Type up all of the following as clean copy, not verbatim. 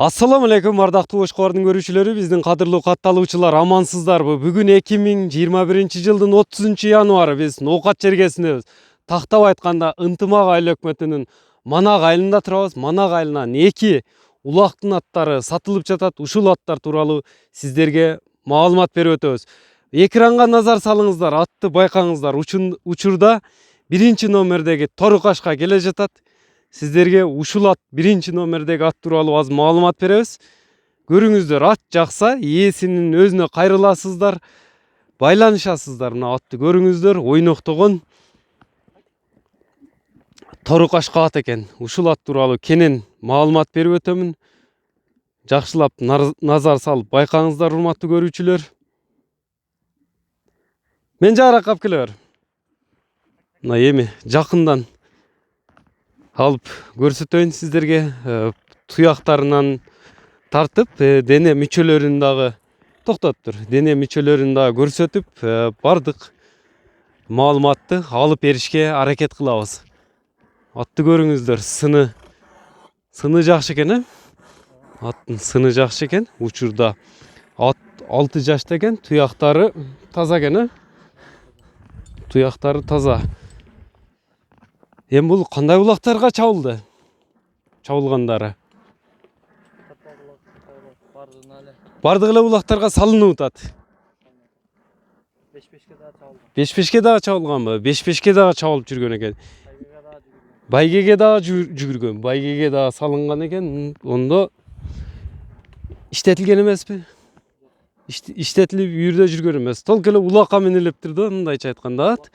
Assalamu алейкум, ардактуу Ошкоордун көрүүчүлөрү, биздин кадырлуу катталуучулар, амансыздарбы? Бүгүн 2021-жылдын 30-январы биз Ноокат жергесиндебиз. Тактап айтканда Ынтымак айыл өкмөтүнүн Манак айылында турабыз. Манак айылынан 2 улактын аттары сатылып жатат. Ушул аттар тууралуу сиздерге маалымат берип өтөбүз. Экранга назар салыңыздар, атты байкаңыздар. Учурда 1-номердеги Торукашка келе жатат. Сиздерге ушул ат 1-номердеги ат тууралуу аз маалымат беребиз. Көрүңүздөр, ат жакса ээсинин өзүнө кайрыласыздар, байланышасыздар. Мына атты көрүңүздөр, ойноктогон Торукашка ат экен. Ушул ат тууралуу кенен маалымат берип өтөмүн. Жакшылап назар салып байкаңыздар, урматтуу көрүүчүлөр. Мен жаракап келе бер. Мына эми жакындан алып көрсөтөйүн сиздерге. Туяктарынан тартып, дене мүчөлөрүн дагы токтотуп тур. Дене мүчөлөрүн дагы көрсөтүп, бардык маалыматты алып беришке аракет кылабыз. Атты көрүңүздөр, сыны жакшы экен, Аттын сыны жакшы экен. Учурда ат 6 жашта экен, туяктары таза экен, Туяктары таза. Эми бул кандай улактарга чабылды? Чабылгандары. Бардык эле улактарга салынып атат. 5-5ке дагы чабылганбы? 5-5ке дагы чабылып жүргөн экен. Байгеге дагы жүгүргөн. Байгеге дагы салынган экен. Ондо иштетилген эмеспи? Иштетилип үйүрдө жүргөн эмес. Толук эле улакка минилиптир да, мындайча айтканда ат.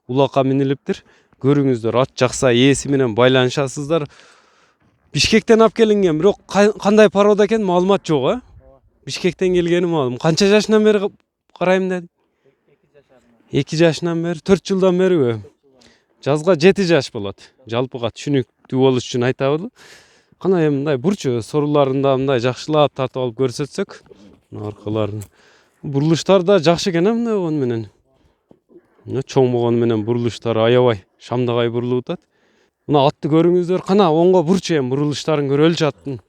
Улакка минилиптир. Көрүңүздөр, ат жакса ээси менен байланышасыздар. Бишкектен алып келинген, бирок кандай порода экен маалымат жок, Бишкектен келгени маалым. Канча жашынан бери карайм деди? 2 жашынан бери, 4 жылдан бериби? Жазга 7 жаш болот. Жалпыга түшүнүктүү болуш үчүн айтабыз. Кана эми мындай бурчу соруларында мындай жакшылап тартып алып көрсөтсөк, аркаларын. Бурулуштар да жакшы экен, мындай болгону менен. Чоң болгону менен бурулуштары аябай шамдагай бурулуп атат. Мына атты көрүңүздөр, кана оңго бурчу эми бурулуштарын көрөлүчү аттын.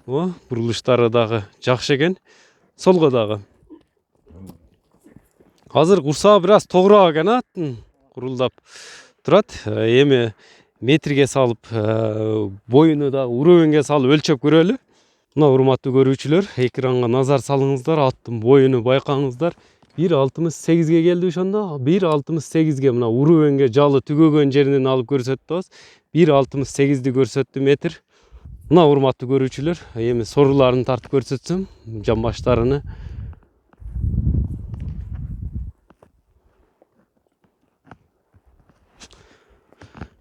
Бурулуштары дагы жакшы экен. Солго дагы. Азыр курсагы бир аз тогурак экен, аттын курулдап турат. Эми метрге салып, боюну дагы уровенге салып өлчөп көрөлү. Мына урматтуу көрүүчүлөр, экранга назар салыңыздар, аттын боюну байкаңыздар. 1.68ге келди ошондо. 1.68ге мына уровенге жалы түгөгөн жеринен алып көрсөттүбүз. 1.68ди көрсөттү метр. Мына урматтуу көрүүчүлөр, эми соруларын тартып көрсөтсөм, жамбаштарыны.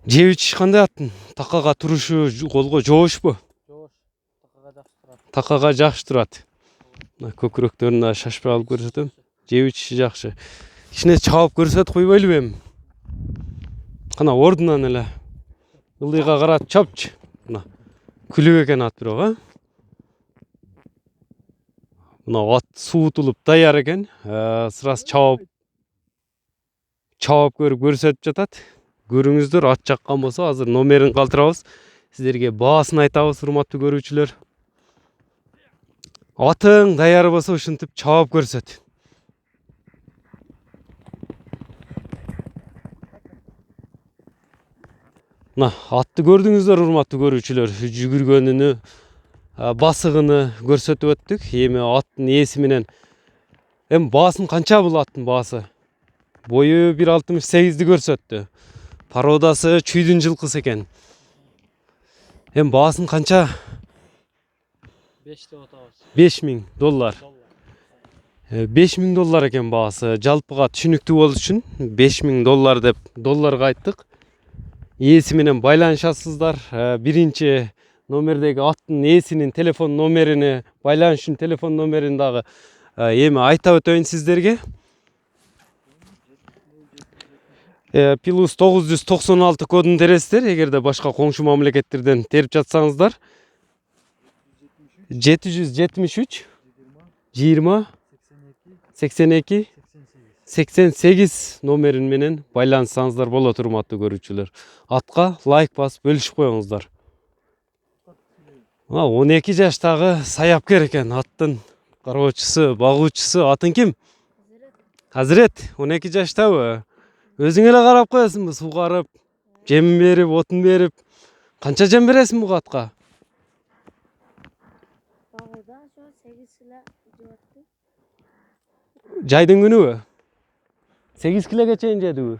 Жеп ичиш кандай аттын? Такага турушу колго жоошпу? Жоош. Такага жакшы турат. Көкүрөктөрүн да шашпай алып көрсөтөм. Жеп ичиши жакшы. Кичине чабып көрсөтүп койбойлубу эми? Кана ордунан эле ылдыйга карап чапчы. Мына күлүп экен ат бирок, Мына ат суутулуп даяр экен. Сырасы чабып көрүп көрсөтүп жатат. Көрүңүздөр, ат жаккан болсо азыр номерин калтырабыз. Сиздерге баасын айтабыз, урматтуу көрүүчүлөр. Атың даяр болсо ушинтип чабып көрсөт. Мына атты көрдүңүздөр, урматтуу көрүүчүлөр. Жүгүргөнүнү, басыгыны көрсөтүп өттүк. Эми аттын ээси менен эми баасын канча бул аттын баасы? Бою 1.68ди көрсөттү. Породасы чүйдүн жылкысы экен. Эми баасын канча? 5 деп атабыз. $5000. $5000 экен баасы. Жалпыга түшүнүктүү болуш үчүн $5000 деп долларга айттык. Ээси менен байланышасыздар. 1-номердеги аттын ээсинин телефон номерини, байланыш үчүн телефон номерин дагы эми айтап өтөйүн сиздерге. Плюс 996 кодун тересиздер, эгерде башка коңшу мамлекеттерден терип жатсаңыздар. 773 20 82 88 номерин менен байланышсаңыздар болот, урматтуу көрүүчүлөр. Атка лайк басып бөлүшүп коюңуздар. Мына 12 жаштагы саяпкер экен. Аттын кароочусу, багуучусу. Атың ким? Азирет. 12 жаштабы? Өзүң эле карап коесуңбу? Сугарып, жем берип, отун берип. Канча жем бересиң буга атка? Багуда ошо 8 кило жеп. Жайдын күнүбү? 8 килоге чейин жедиби?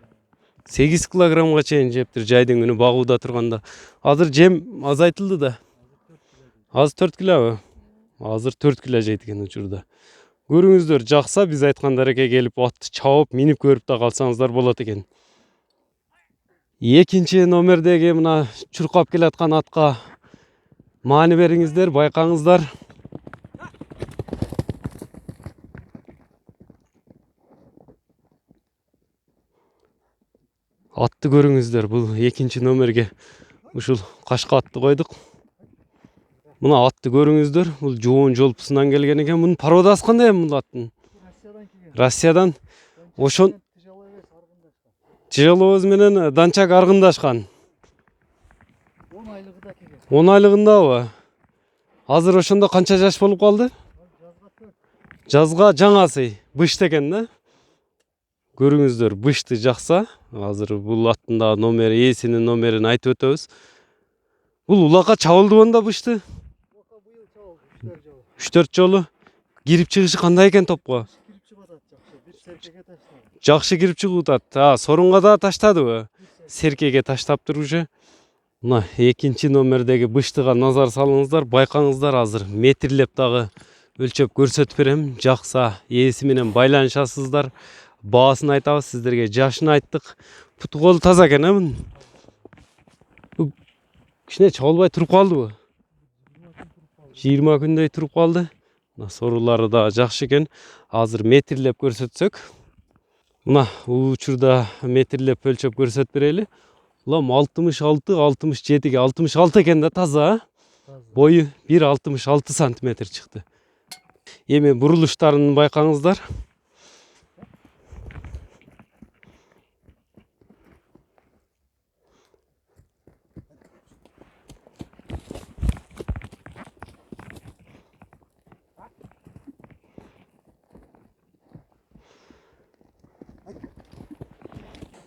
8 килограммга чейин жептир жайдын күнү багууда турганда. Азыр жем азайтылды да. Азыр 4 килобу? Азыр 4 кило жейт экен учурда. Көрүңүздөр, жакса биз айткан дарекке келип атты чабып, минип көрүп да калсаңыздар болот экен. Экинчи номердеги мына чуркап келаткан атка маани бериңиздер, байкаңыздар. Атты көрүңүздөр, бул экинчи номерге ушул кашка атты койдук. Мына атты көрүңүздөр, бул жоон жолпусунан келген экен. Мунун породасы кандай бул аттын? Россиядан. Ошон тяжеловоз менен данчак аргындашкан. 10 айлыгында келген. 10 айлыгындабы? Азыр ошондо канча жаш болуп калды? Жазга жаңасы бышты экен да. Көрүңүздөр, бышты жакса. Азыр бул аттында номери, ээсинин номерин айтып өтөбүз. Бул улакка чабылды онда бышты? 3-4 жолу. Кирип чыгышы кандай экен топко? Жакшы кирип чыгып атат. Сорунга да таштадыбы? Серкеге таштаптыр уже. Мына экинчи номердеги быштыга назар салыңыздар, байкаңыздар. Азыр метрлеп дагы өлчөп көрсөтүп берем. Жакса ээси менен байланышасыздар. Баасын айтабыз сиздерге, жашын айттык. Путу колу таза экен, мунун. Кичине чабылбай туруп калдыбы? 20 күндөй туруп калды. Сорулары да жакшы экен. Азыр метрлеп көрсөтсөк. Мына учурда метрлеп өлчөп көрсөтүп берели. Улам 66-67ге 66 экен да, таза. Бою 1,66 сантиметр чыкты. Эми бурулуштарын байкаңыздар.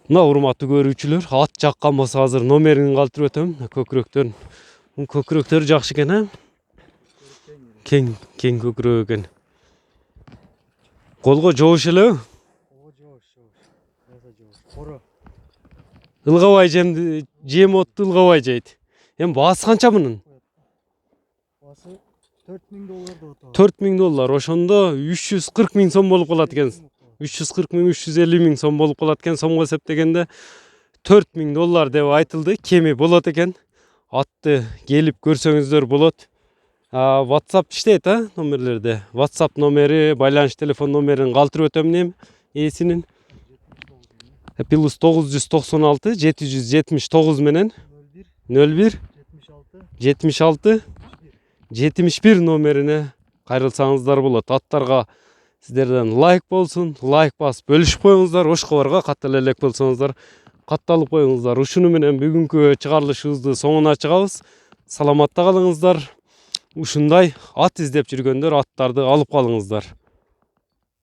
Мына урматтуу көрүүчүлөр, ат жаккан болсо азыр номерин калтырып өтөм. Көкүрөктөрүн. Көкүрөктөрү жакшы экен, Кең көкүрөк экен. Колго жоош элеби? Коро. Илгабай жем отту илгабай жейт. Эми баасы канча мунун? Басы $4000 деп атат. $4000. Ошондо 340 000 сом болуп калат экен. 340 000, 350 000 сом болуп калат экен. Сомго эсептегенде $4000 деп айтылды. Кеми болот экен. Атты келип көрсөңүздөр болот. WhatsApp иштейт, номерлерде. WhatsApp номери, байланыш телефон номерин калтырып өтөм нем ээсинин. Плюс 996 779 менен 01 76 71 номерине кайрылсаңыздар болот. Аттарга сиздерден лайк болсун, лайк басып бөлүшүп коюңуздар. Ошкобарга катты эле элек болсоңуздар, катталып коюңуздар. Ушуну менен бүгүнкү чыгарылышыбызды соңуна чыгабыз. Саламатта калыңыздар. Ушундай ат издеп жүргөндөр аттарды алып калыңыздар.